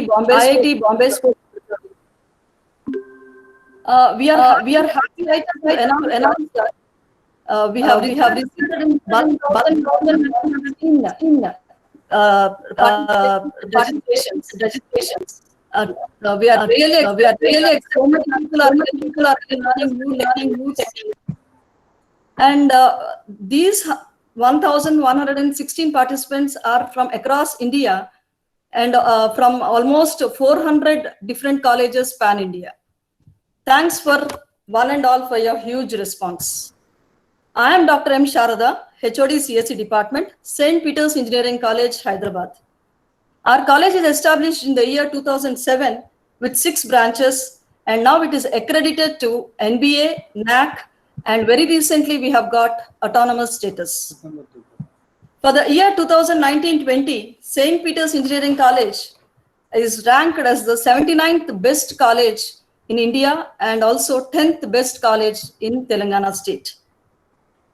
Bombay Sports. We are happy to announce that we have received in Balan registrations. We are really excited. So many people are learning new techniques. And these 1,116 participants are from across India and from almost 400 different colleges pan India. Thanks for one and all for your huge response. I am Dr. M. Sharada, HOD CSE Department, St. Peter's Engineering College, Hyderabad. Our college is established in the year 2007 with 6 branches, and now it is accredited to NBA, NAC, and very recently we have got autonomous status. For the year 2019-20, St. Peter's Engineering College is ranked as the 79th best college in India and also 10th best college in Telangana state.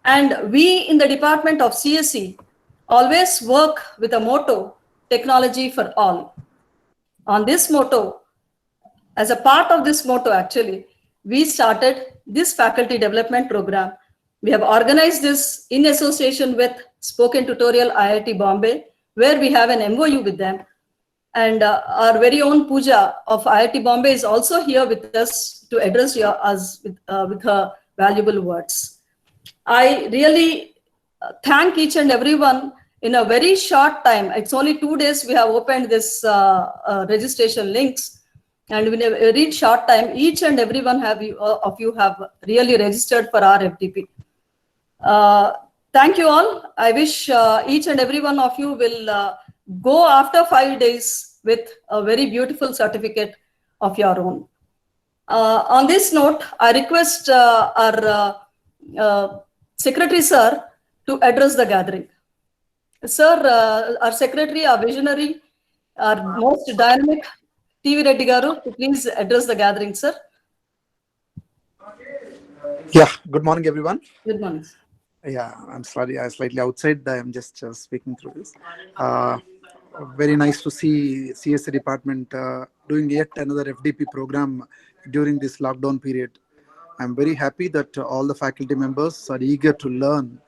And we in the Department of CSE always work with a motto, technology for all. On this motto, as a part of this motto actually, we started this faculty development program. We have organized this in association with Spoken Tutorial IIT Bombay, where we have an MOU with them. And our very own Pooja of IIT Bombay is also here with us to address us with her valuable words. I really thank each and everyone. In a very short time, it's only 2 days we have opened this registration links, and in a very short time, each and every one of you have really registered for our FDP. Thank you all. I wish each and every one of you will go after 5 days with a very beautiful certificate of your own. On this note, I request our Secretary Sir to address the gathering. Sir, our Secretary, our visionary, our most dynamic, TV Reddy Garu, to please address the gathering, sir. Yeah, good morning, everyone. Good morning. Yeah, I'm sorry, I'm slightly outside. I'm just speaking through this. Very nice to see CSE department doing yet another FDP program during this lockdown period. I'm very happy that all the faculty members are eager to learn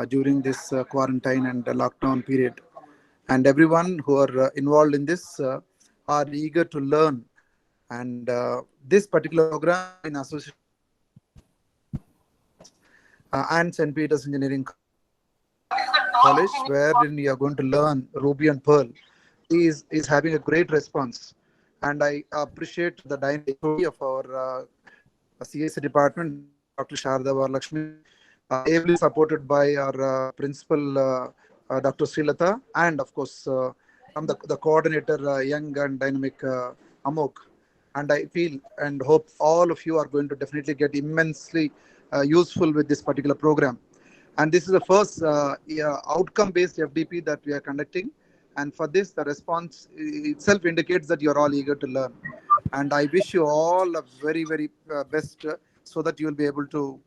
during this quarantine and lockdown period. And everyone who are involved in this are eager to learn. And this particular program in association and St. Peter's Engineering College, wherein you are going to learn Ruby and Pearl, is having a great response. And I appreciate the dynamic of our CSE department, Dr. Sharada Varalakshmi, ably supported by our principal, Dr. Srilata, and of course, from the coordinator, young and dynamic Amok. And I feel and hope all of you are going to definitely get immensely useful with this particular program. And this is the first outcome-based FDP that we are conducting. And for this, the response itself indicates that you're all eager to learn. And I wish you all a very, very best so that you will be able to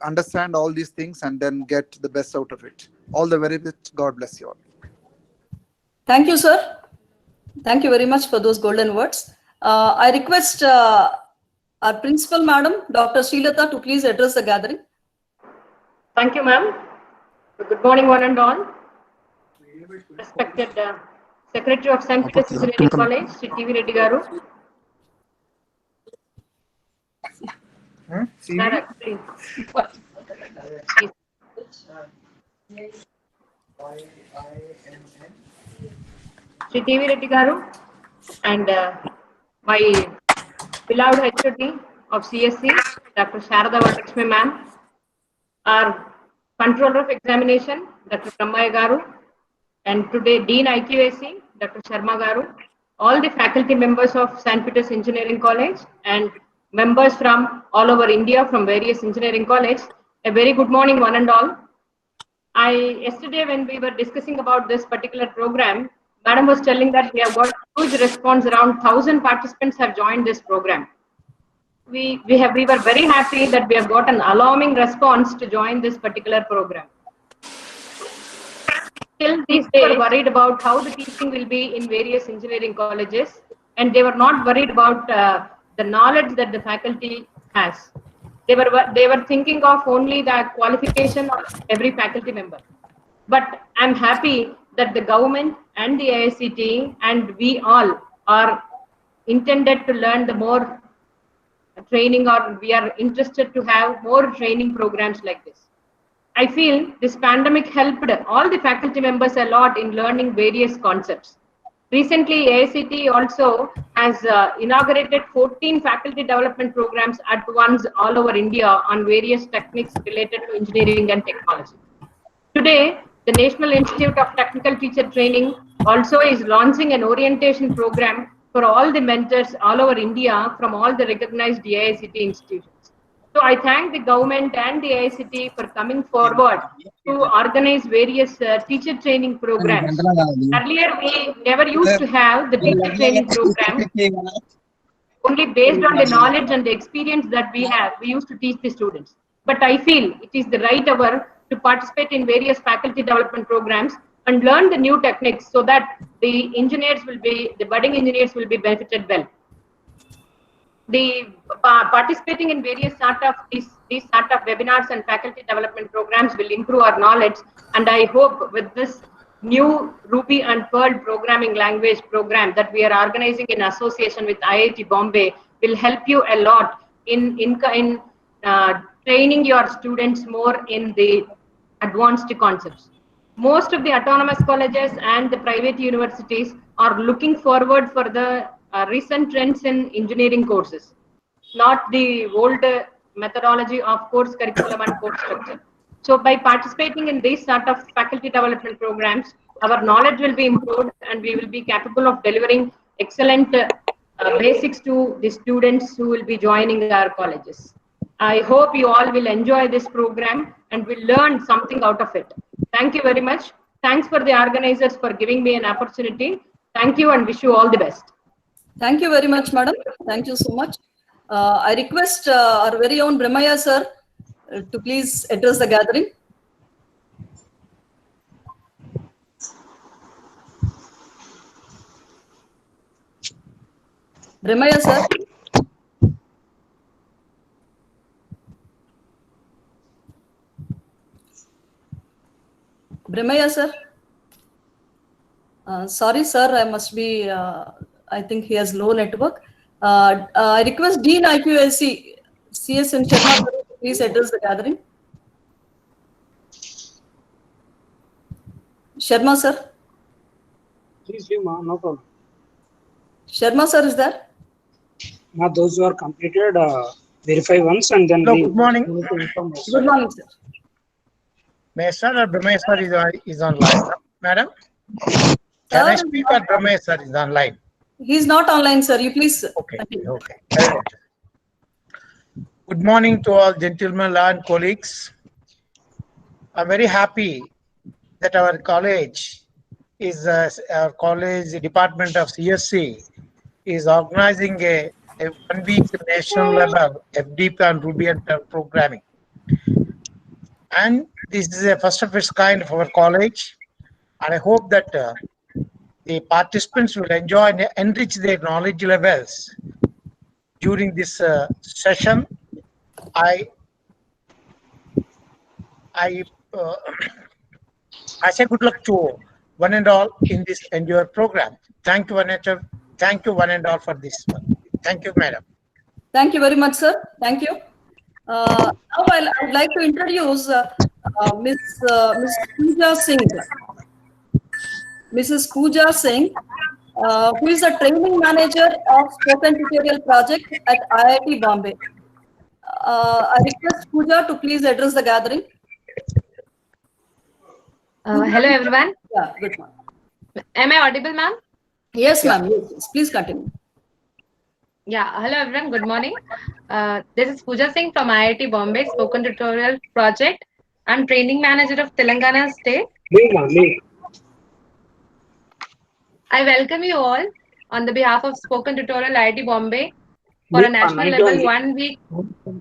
understand all these things and then get the best out of it. All the very best. God bless you all. Thank you, sir. Thank you very much for those golden words. I request our principal, Madam, Dr. Srilata, to please address the gathering. Thank you, ma'am. Good morning, one and all. Respected Secretary of St. Peter's Engineering College, Sri TV Reddy Garu. Sri TV Reddy Garu and my beloved HOD of CSE, Dr. Sharada Varalakshmi ma'am, our Controller of Examination, Dr. Brahmaya Garu, and today Dean IQAC, Dr. Sharma Garu, all the faculty members of St. Peter's Engineering College and members from all over India from various engineering colleges, a very good morning one and all. Yesterday when we were discussing about this particular program, Madam was telling that we have got huge response, around 1,000 participants have joined this program. We were very happy that we have got an alarming response to join this particular program. till these days were worried about how the teaching will be in various engineering colleges, and they were not worried about the knowledge that the faculty has. They were thinking of only the qualification of every faculty member. But I'm happy that the government and the AICTE and we all are intended to learn the more training, or we are interested to have more training programs like this. I feel this pandemic helped all the faculty members a lot in learning various concepts. Recently, AICTE also has inaugurated 14 faculty development programs at once all over India on various techniques related to engineering and technology. Today, the National Institute of Technical Teacher Training also is launching an orientation program for all the mentors all over India from all the recognized AICTE institutions. So I thank the government and the AICTE for coming forward to organize various teacher training programs. Earlier, we never used to have the teacher training program. Only based on the knowledge and the experience that we have, we used to teach the students. But I feel it is the right hour to participate in various faculty development programs and learn the new techniques so that the budding engineers will be benefited well. The participating in various these sort of webinars and faculty development programs will improve our knowledge, and I hope with this new Ruby and Perl programming language program that we are organizing in association with IIT Bombay will help you a lot in training your students more in the advanced concepts. Most of the autonomous colleges and the private universities are looking forward for the recent trends in engineering courses, not the old methodology of course curriculum and course structure. So by participating in these sort of faculty development programs, our knowledge will be improved and we will be capable of delivering excellent basics to the students who will be joining our colleges. I hope you all will enjoy this program and will learn something out of it. Thank you very much. Thanks for the organizers for giving me an opportunity. Thank you and wish you all the best. Thank you very much, madam. Thank you so much. I request our very own Brahmaya sir to please address the gathering. Brahmaya sir. Brahmaya sir. Sorry, sir, I must be, I think he has low network. I request Dean IQAC, CS and Sharma, please address the gathering. Sharma, sir. Please, no problem. Sharma, sir, is there? Now, those who are completed, verify once and then. Hello, good morning. Good morning, sir. Sir, Brahmesh sir is online. Madam, can I speak or Brahmesh sir is online? He's not online, sir. You please. Okay. Okay. Good morning to all gentlemen and colleagues. I'm very happy that our college is our college department of CSC is organizing a 1 week national level FDP and Ruby and Perl programming. And this is a first of its kind for our college, and I hope that the participants will enjoy and enrich their knowledge levels during this session. I say good luck to one and all in this Endure program. Thank you, thank you one and all for this one. Thank you, madam. Thank you very much, sir. Thank you. Now I would like to introduce Ms. Pooja Singh. Mrs. Pooja Singh, who is the training manager of Spoken Tutorial Project at IIT Bombay. I request Pooja to please address the gathering. Hello, everyone. Yeah, good morning. Am I audible, ma'am? Yes, ma'am. Yes, please continue. Yeah, hello, everyone. Good morning. This is Pooja Singh from IIT Bombay, Spoken Tutorial Project. I'm training manager of Telangana State. I welcome you all on the behalf of Spoken Tutorial IIT Bombay for a national level 1 week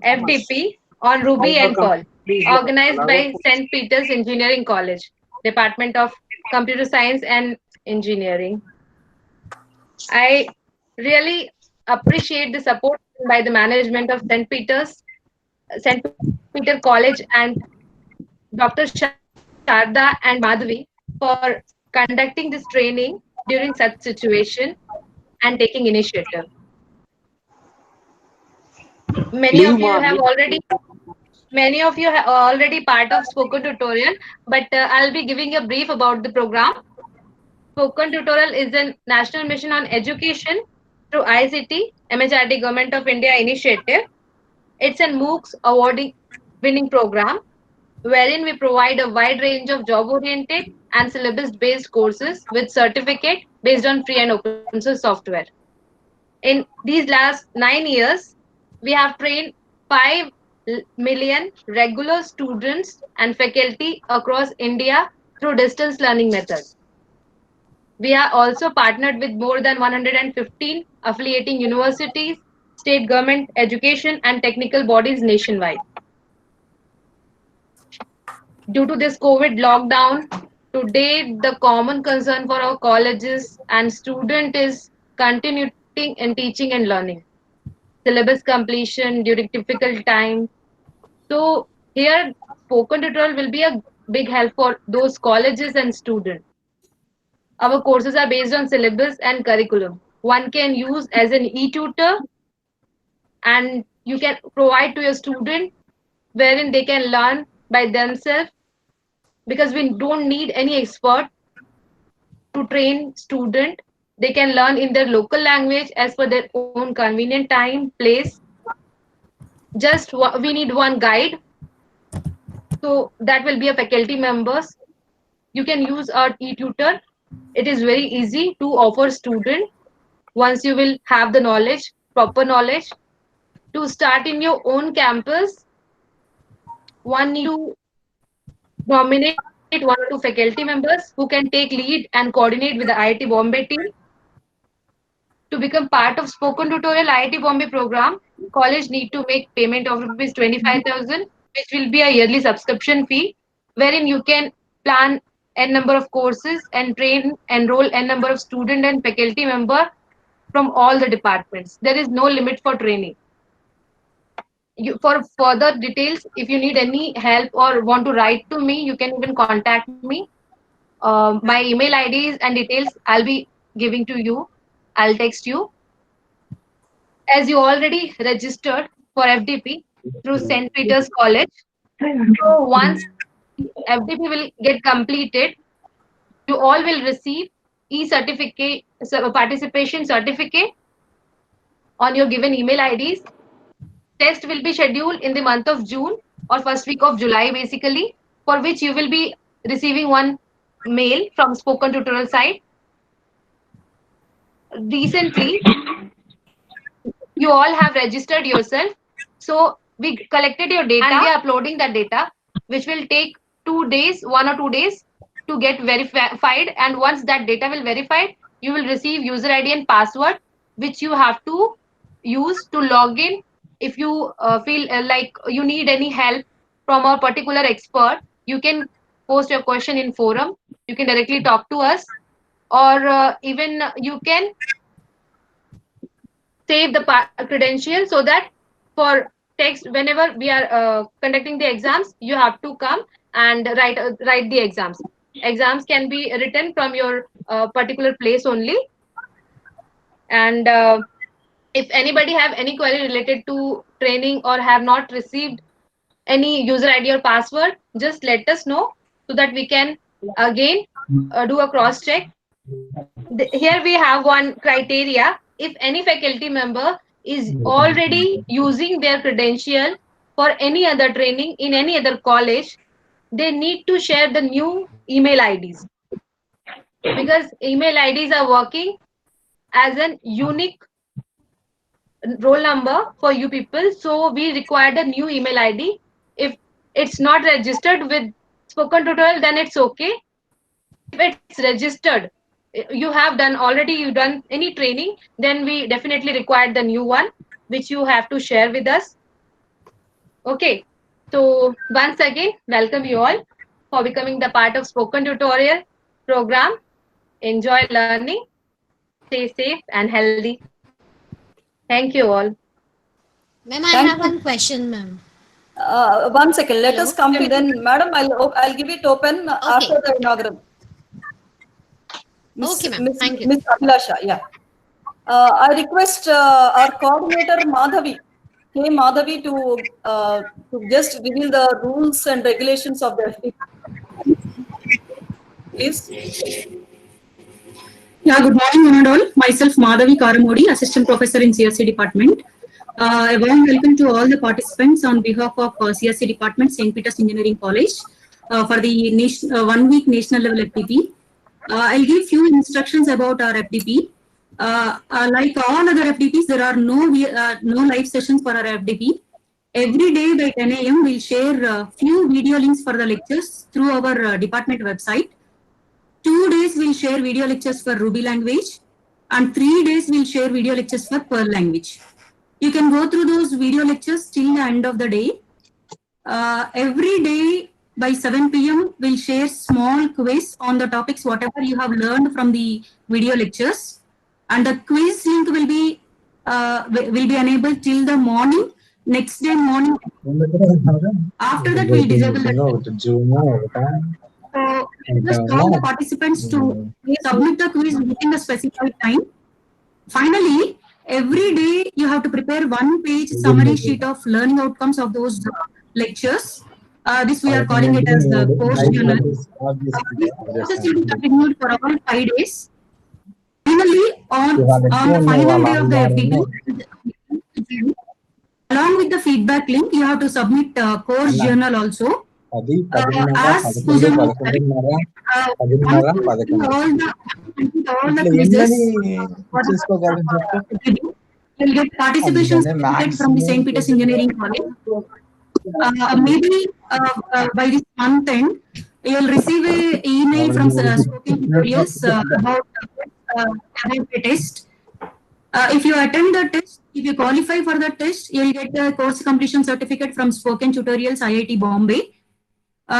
FDP on Ruby and Perl, organized by St. Peter's Engineering College, Department of Computer Science and Engineering. I really appreciate the support by the management of St. Peter College and Dr. Sharda and Madhavi for conducting this training during such situation and taking initiative. Many of Leave you ma. have Leave. already Many of you are already part of spoken tutorial, but I'll be giving a brief about the program. Spoken tutorial is a national mission on education through ICT, MHRD Government of India initiative. It's a MOOCs awarding winning program wherein we provide a wide range of job oriented and syllabus based courses with certificate based on free and open source software. In these last 9 years, we have trained 5 million regular students and faculty across India through distance learning methods. We are also partnered with more than 115 affiliating universities, state government, education, and technical bodies nationwide. Due to this COVID lockdown, today the common concern for our colleges and students is continuing in teaching and learning, syllabus completion during difficult time. So here, spoken tutorial will be a big help for those colleges and students. Our courses are based on syllabus and curriculum. One can use as an e-tutor, and you can provide to your student wherein they can learn by themselves, because we don't need any expert to train student. They can learn in their local language as per their own convenient time, place. Just we need one guide, so that will be a faculty members. You can use our e-tutor. It is very easy to offer student once you will have the knowledge, proper knowledge. To start in your own campus, one need to nominate one or two faculty members who can take lead and coordinate with the IIT Bombay team. To become part of spoken tutorial IIT Bombay program, college need to make payment of rupees 25,000, which will be a yearly subscription fee, wherein you can plan n number of courses and enroll n number of student and faculty member from all the departments. There is no limit for training. For further details, if you need any help or want to write to me, you can even contact me. My email IDs and details I'll be giving to you. I'll text you. As you already registered for FDP through St. Peter's College, so once FDP will get completed, you all will receive e-certificate, participation certificate on your given email IDs. Test will be scheduled in the month of June or first week of July, basically, for which you will be receiving one mail from Spoken Tutorial site. Recently, you all have registered yourself. So we collected your data and we are uploading that data, which will take 2 days, 1 or 2 days to get verified. And once that data will verified, you will receive user ID and password, which you have to use to log in. If you feel like you need any help from a particular expert, you can post your question in forum. You can directly talk to us, or even you can save the credential, so that for text, whenever we are conducting the exams, you have to come and write the exams can be written from your particular place only. And if anybody have any query related to training or have not received any user ID or password, just let us know so that we can again do a cross check. Here we have one criteria. If any faculty member is already using their credential for any other training in any other college, they need to share the new email IDs, because email IDs are working as an unique roll number for you people. So we require the new email ID. If it's not registered with spoken tutorial, then it's okay. If it's registered, you have done any training, then we definitely require the new one, which you have to share with us. Okay, so once again, welcome you all for becoming the part of spoken tutorial. program. Enjoy learning. Stay safe and healthy. Thank you all. Ma'am, I Thank have you. one question, ma'am. 1 second. Let Hello? us come in. Then, madam, I'll give it open after the inaugural. Okay, ma'am. Thank you. Miss Abhilasha, yeah. I request our coordinator Madhavi, K. Madhavi, to just reveal the rules and regulations of the FD. Please. Yeah, good morning, one and all. Myself, Madhavi Karamodi, Assistant Professor in CSC Department. A warm welcome to all the participants on behalf of CSC Department, St. Peter's Engineering College, for the 1 week national level FDP. I'll give few instructions about our FDP. Like all other FDPs, there are no live sessions for our FDP. Every day by 10 a.m., we'll share few video links for the lectures through our department website. 2 days we'll share video lectures for Ruby language, and 3 days we'll share video lectures for Perl language. You can go through those video lectures till the end of the day. Every day by 7 p.m. we'll share small quiz on the topics whatever you have learned from the video lectures, and the quiz link will be enabled till the morning. Next day morning. After that we'll disable the. Just all the participants to submit the quiz within the specified time. Finally, every day you have to prepare 1-page summary sheet of learning outcomes of those lectures. This we are calling it as the course journal. This will be continued for all 5 days. Finally, on the final day of the FDP, along with the feedback link, you have to submit course journal also. As Susan said, all the quizzes, you'll get participation certificate from the St. Peter's Engineering College. Maybe by this month end, you'll receive an email from Spoken Tutorials about the test. If you attend the test, if you qualify for the test, you'll get the course completion certificate from Spoken Tutorials IIT Bombay.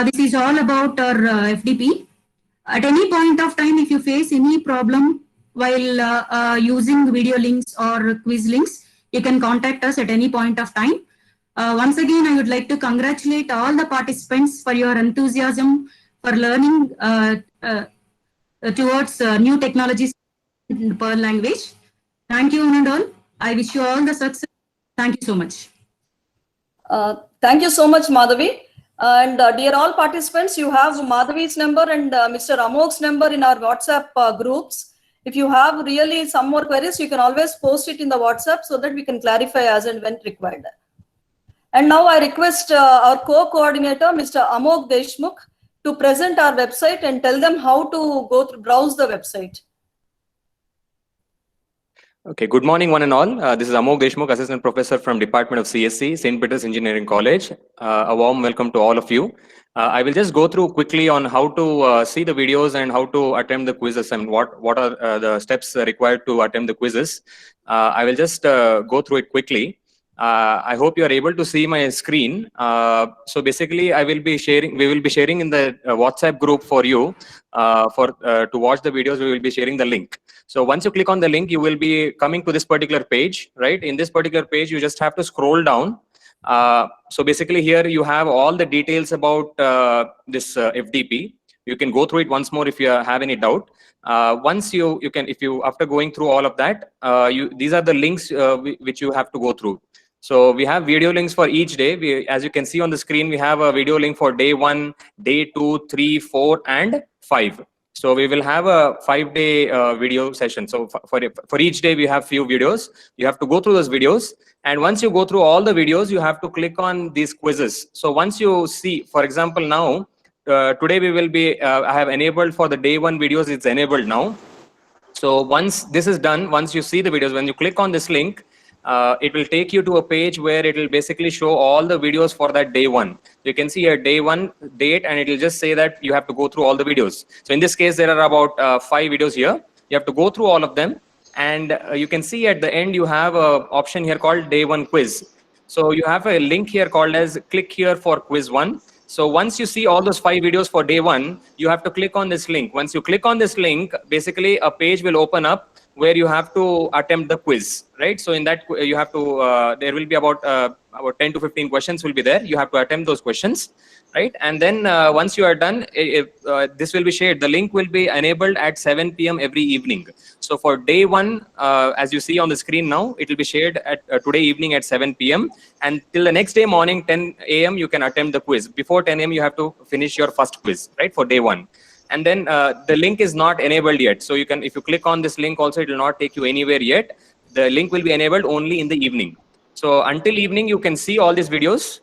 This is all about our FDP. At any point of time, if you face any problem while using video links or quiz links, you can contact us at any point of time. Once again, I would like to congratulate all the participants for your enthusiasm for learning towards new technologies in Perl language. Thank you, one and all. I wish you all the success. Thank you so much. Thank you so much, Madhavi. And dear all participants, you have Madhavi's number and Mr. Amog's number in our WhatsApp groups. If you have really some more queries, you can always post it in the WhatsApp so that we can clarify as and when required. And now I request our co-coordinator, Mr. Amog Deshmukh, to present our website and tell them how to go through, browse the website. Okay, good morning, one and all. This is Amog Deshmukh, Assistant Professor from Department of CSC, St. Peter's Engineering College. A warm welcome to all of you. I will just go through quickly on how to see the videos and how to attempt the quizzes and what are the steps required to attempt the quizzes. I will just go through it quickly. I hope you are able to see my screen. So basically, we will be sharing in the WhatsApp group for you to watch the videos. We will be sharing the link. So once you click on the link, you will be coming to this particular page, right? In this particular page, you just have to scroll down. So basically here you have all the details about this FDP. You can go through it once more if you have any doubt. Once you can, after going through all of that, these are the links which you have to go through. So we have video links for each day. As you can see on the screen, we have a video link for day 1, day 2, 3, 4, and 5. So we will have a 5-day video session. So for each day, we have few videos. You have to go through those videos. And once you go through all the videos, you have to click on these quizzes. So once you see, for example, now, today we will be, I have enabled for the day 1 videos, it's enabled now. So once this is done, once you see the videos, when you click on this link, it will take you to a page where it will basically show all the videos for that day 1. You can see a day 1 date and it will just say that you have to go through all the videos. So in this case, there are about 5 videos here. You have to go through all of them. And you can see at the end, you have an option here called day 1 quiz. So you have a link here called as click here for quiz 1. So once you see all those 5 videos for day 1, you have to click on this link. Once you click on this link, basically a page will open up where you have to attempt the quiz, right? So in that you have to, there will be about 10 to 15 questions will be there. You have to attempt those questions, right? And then once you are done, this will be shared. The link will be enabled at 7 p.m. every evening. So for day 1, as you see on the screen now, it will be shared at today evening at 7 p.m. And till the next day morning, 10 a.m., you can attempt the quiz. Before 10 a.m., you have to finish your first quiz, right? For day 1. And then the link is not enabled yet. So you can, if you click on this link also, it will not take you anywhere yet. The link will be enabled only in the evening. So until evening, you can see all these videos.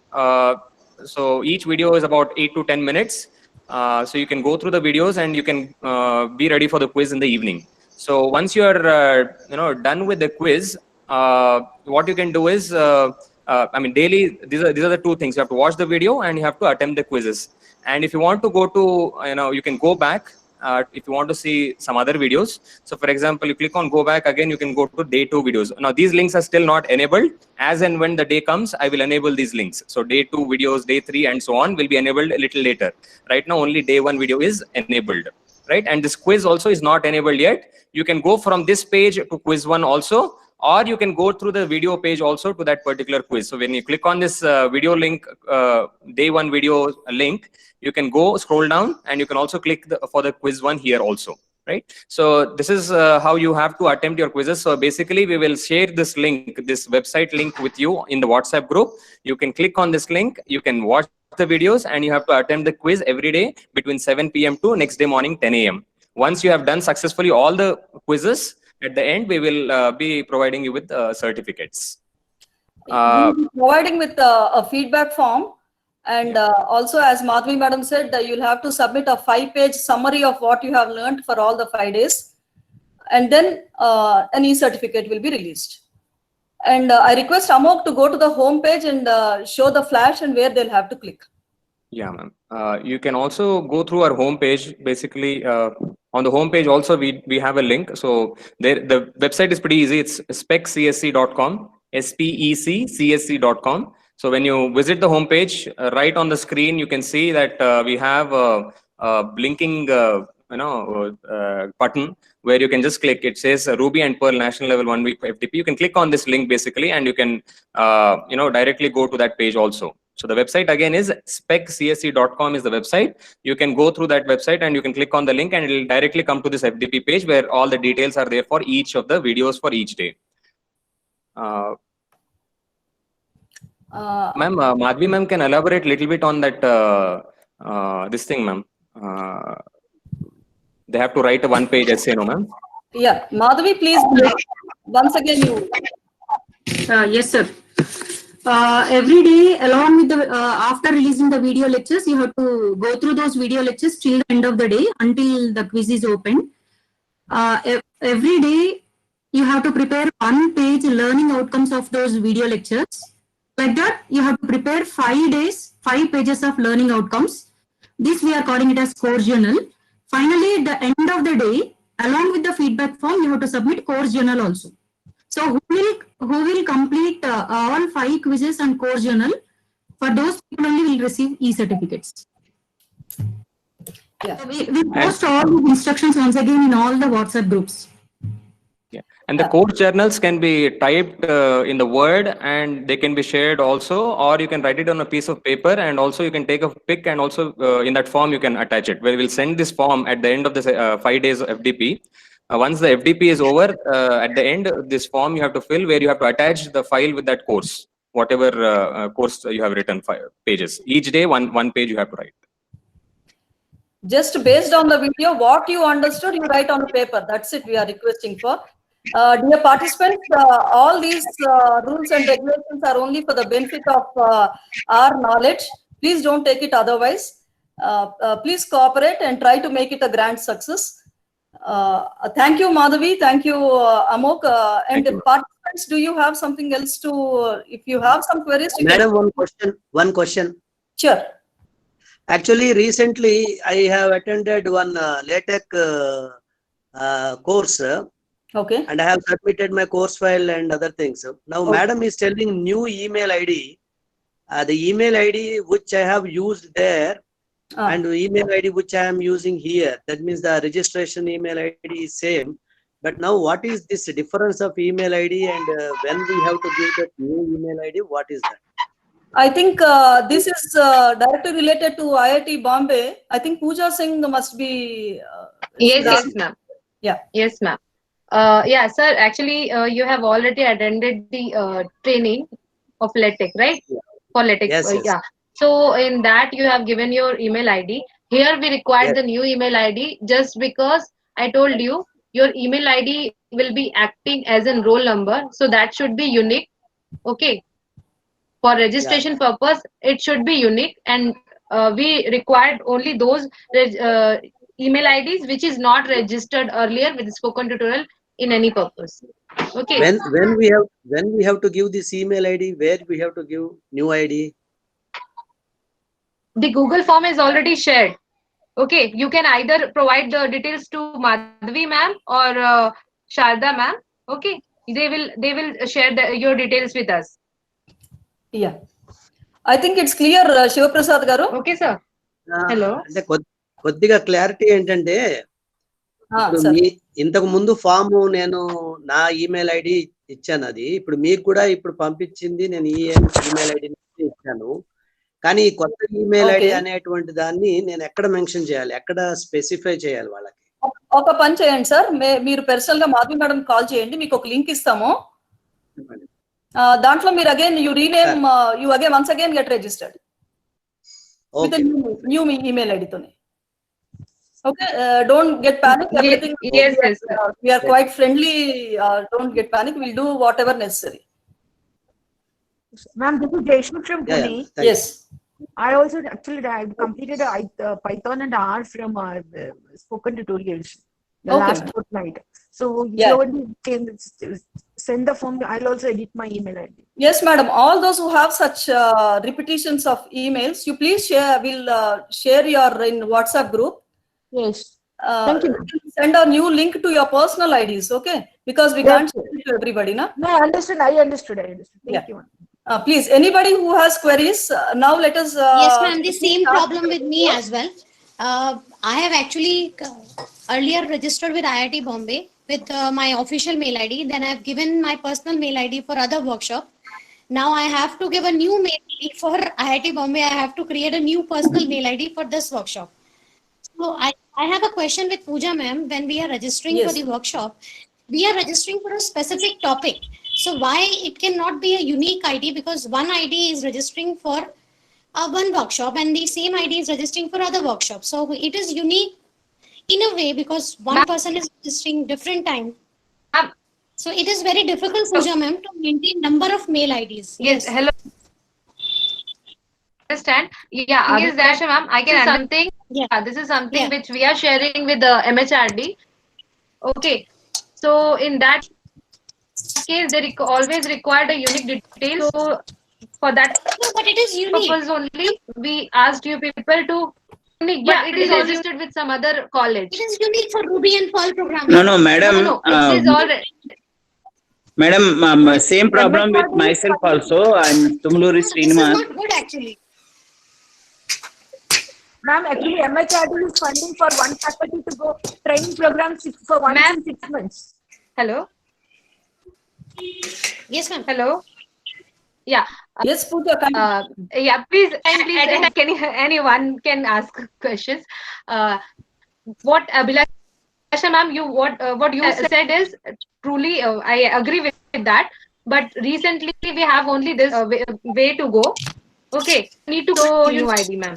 So each video is about 8 to 10 minutes. So you can go through the videos and you can be ready for the quiz in the evening. So once you are done with the quiz, what you can do is, I mean, daily, these are the 2 things. You have to watch the video and you have to attempt the quizzes. And if you want to go to, you can go back if you want to see some other videos. So for example, you click on go back again, you can go to day 2 videos. Now these links are still not enabled. As and when the day comes, I will enable these links. So day 2 videos, day 3 and so on will be enabled a little later. Right now, only day 1 video is enabled, right? And this quiz also is not enabled yet. You can go from this page to quiz 1 also, or you can go through the video page also to that particular quiz. So when you click on this video link, day 1 video link, you can go scroll down and you can also click for the quiz 1 here also, right? So this is how you have to attempt your quizzes. So basically we will share this link, this website link with you in the WhatsApp group. You can click on this link, you can watch the videos and you have to attempt the quiz every day between 7 p.m. to next day morning 10 a.m. Once you have done successfully all the quizzes, at the end, we will be providing you with certificates. We'll be providing with a feedback form. And also, as Madhavi Madam said, you'll have to submit a 5-page summary of what you have learned for all the 5 days. And then an e-certificate will be released. And I request Amok to go to the home page and show the flash and where they'll have to click. Yeah, ma'am. You can also go through our home page. Basically, on the home page also, we have a link. So there, the website is pretty easy. It's speccsc.com, speccsc.com. So when you visit the home page, right on the screen, you can see that we have a blinking button where you can just click. It says Ruby and Perl National Level 1 Week FDP. You can click on this link basically, and you can directly go to that page also. So the website again is speccsc.com is the website. You can go through that website and you can click on the link and it will directly come to this FDP page where all the details are there for each of the videos for each day. Ma'am, Madhavi ma'am can elaborate a little bit on that, this thing, ma'am. They have to write a 1-page essay, no, ma'am? Yeah, Madhavi, please, once again you. Yes, sir. Every day, along with the, after releasing the video lectures, you have to go through those video lectures till the end of the day until the quiz is open. Every day, you have to prepare 1-page learning outcomes of those video lectures. Like that, you have to prepare 5 days, 5 pages of learning outcomes. This we are calling it as course journal. Finally, at the end of the day, along with the feedback form, you have to submit course journal also. So who will complete all 5 quizzes and course journal? For those people only will receive e-certificates. Yeah. So we post all the instructions once again in all the WhatsApp groups. Yeah, and the course journals can be typed in the Word and they can be shared also, or you can write it on a piece of paper and also you can take a pic and also in that form you can attach it. We'll send this form at the end of the 5 days of FDP. Once the FDP is over, at the end, this form you have to fill where you have to attach the file with that course, whatever course you have written, 5 pages. Each day, one page you have to write. Just based on the video, what you understood, you write on the paper. That's it we are requesting for. Dear participants, all these rules and regulations are only for the benefit of our knowledge. Please don't take it otherwise. Please cooperate and try to make it a grand success. Thank you, Madhavi. Thank you, Amok. And the participants, do you have something else to, if you have some queries? Madam, one question. Sure. Actually, recently I have attended one LaTeX course. Okay. And I have submitted my course file and other things. Now, Okay. Madam is telling new email ID. the email ID which I have used there and the email ID which I am using here, that means the registration email ID is same. But now what is this difference of email ID and when we have to give that new email ID, what is that? I think this is directly related to IIT Bombay. I think Pooja Singh must be. Yes, ma'am. Yeah. Yes, ma'am. Yeah, sir. Actually, you have already attended the training of LATEX, right? Yeah. For LATEX. Yes, yes. Yeah. So in that you have given your email ID. Here we require Yes. the new email ID just because I told you your email ID will be acting as a roll number. So that should be unique. Okay. For registration purpose, it should be unique, and we required only those email IDs which is not registered earlier with the spoken tutorial in any purpose. Okay. When we have to give this email ID, where we have to give new ID? The Google form is already shared. Okay, you can either provide the details to Madhavi ma'am or Sharda ma'am. Okay, they will share your details with us. Yeah. I think it's clear, Shiva Prasad garu. Okay, sir. Hello. అంటే కొద్దిగా clarity ఏంటంటే ఇప్పుడు sir. మీ ఇంతకు ముందు form నేను నా email ID ఇచ్చాను, అది ఇప్పుడు మీకు కూడా ఇప్పుడు పంపించింది నేను ఈ ఈమెయిల్ ఐడి ఇచ్చాను. కానీ ఈ కొత్త ఈమెయిల్ ఐడి అనేటువంటి దాన్ని నేను ఎక్కడ మెన్షన్ చేయాలి, ఎక్కడ స్పెసిఫై చేయాలి వాళ్ళకి? ఒక పని చేయండి సార్, మీరు పర్సనల్ గా మాధవి మేడం కాల్ చేయండి, మీకు ఒక లింక్ ఇస్తాము. దాంట్లో మీరు again you rename you again once again get registered with new email ID తోనే. Okay, don't get panic. Everything. Yes, yes. We are quite friendly. Don't get panic. We'll do whatever necessary. Ma'am, this is Jaishmi from Pune. Yes. I also actually completed a Python and R from spoken tutorials the last fortnight. So you only can send the form. I'll also edit my email ID. Yes, madam. All those who have such repetitions of emails, you please share. We'll share your in WhatsApp group. Yes. Thank you. Send a new link to your personal IDs, okay? Because we can't send it to everybody, na? No, I understood. I understood. Thank you. Please, anybody who has queries, now let us. Yes, ma'am. The same problem with me as well. I have actually earlier registered with IIT Bombay with my official mail ID. Then I have given my personal mail ID for other workshop. Now I have to give a new mail ID for IIT Bombay. I have to create a new personal mail ID for this workshop. So I have a question with Pooja ma'am. When we are registering for the workshop, we are registering for a specific topic. So why it cannot be a unique ID? Because one ID is registering for one workshop and the same ID is registering for other workshops. So it is unique in a way because one person is registering different time. So it is very difficult, Pooja ma'am, to maintain number of mail IDs. Yes. Hello. Understand? Yeah. Is that ma'am? I can something. Yeah. This is something which we are sharing with the MHRD. Okay. So in that case, they always required a unique detail. So for that, no, but it is unique. Purpose only, we asked you people to. But it is registered with some other college. It is unique for Ruby and Perl programming. No, madam. No, it is all. Madam, same problem with myself also. I'm Tumluri Srinivas. This is not good actually. Ma'am, actually MHRD is funding for one faculty to go training programs for 6 months. Hello. Yes, ma'am. Hello. Yeah. Yes, Pooja. Yeah, please, can anyone can ask questions. What Abhilasha ma'am, what you said is truly I agree with that. But recently we have only this way to go. Okay, need to go new ID, ma'am.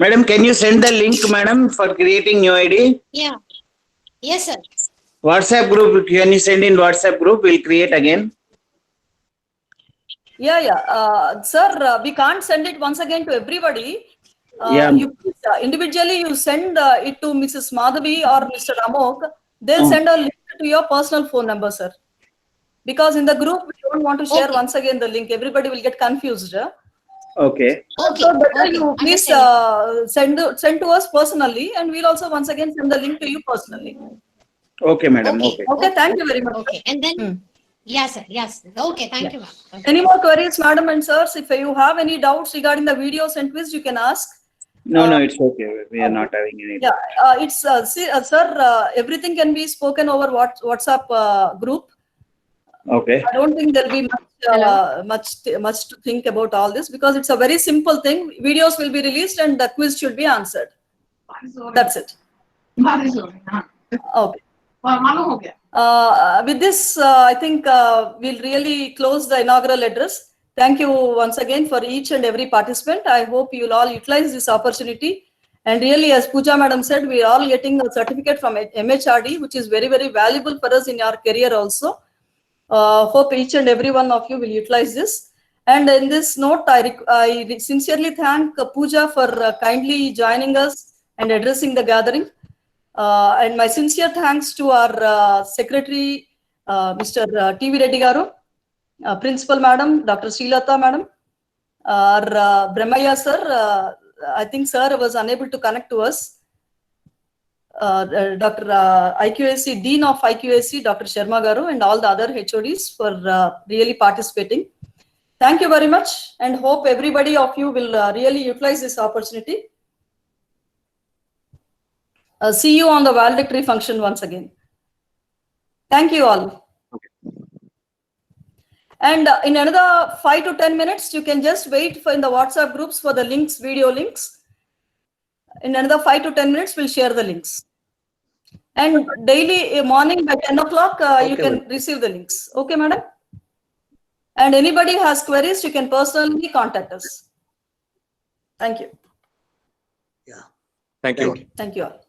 Madam, can you send the link, madam, for creating new ID? Yeah. Yes, sir. WhatsApp group, can you send in WhatsApp group? We'll create again. Yeah. Sir, we can't send it once again to everybody. You individually you send it to Mrs. Madhavi or Mr. Amok. They'll send a link to your personal phone number, sir. Because in the group we don't want to share once again the link. Everybody will get confused. Okay. So better you please send to us personally, and we'll also once again send the link to you personally. Okay, madam. Okay. Okay. Thank you very much. Okay, and then Yes, sir. Yes. Okay. Thank you, ma'am. Okay. Any more queries, madam and sirs? If you have any doubts regarding the videos and quiz, you can ask. No, no, it's okay. We are not having any. Yeah, sir, everything can be spoken over WhatsApp group. Okay. I don't think there'll be much to think about all this because it's a very simple thing. Videos will be released and the quiz should be answered. That's it. Okay. With this, I think we'll really close the inaugural address. Thank you once again for each and every participant. I hope you'll all utilize this opportunity. And really, as Pooja madam said, we are all getting a certificate from MHRD, which is very, very valuable for us in our career also. Hope each and every one of you will utilize this. And in this note, I sincerely thank Pooja for kindly joining us and addressing the gathering. And my sincere thanks to our Secretary, Mr. T.V. Reddy Garu, Principal Madam, Dr. Srilata Madam, our Brahmaya Sir. I think Sir was unable to connect to us. Dr. IQAC, Dean of IQAC, Dr. Sharma Garu, and all the other HODs for really participating. Thank you very much and hope everybody of you will really utilize this opportunity. See you on the valedictory function once again. Thank you all. And in another 5 to 10 minutes, you can just wait for in the WhatsApp groups for the links, video links. In another 5 to 10 minutes, we'll share the links. And daily morning by 10 o'clock, you can receive the links. Okay, madam? And anybody has queries, you can personally contact us. Thank you. Yeah. Thank you. Thank you all.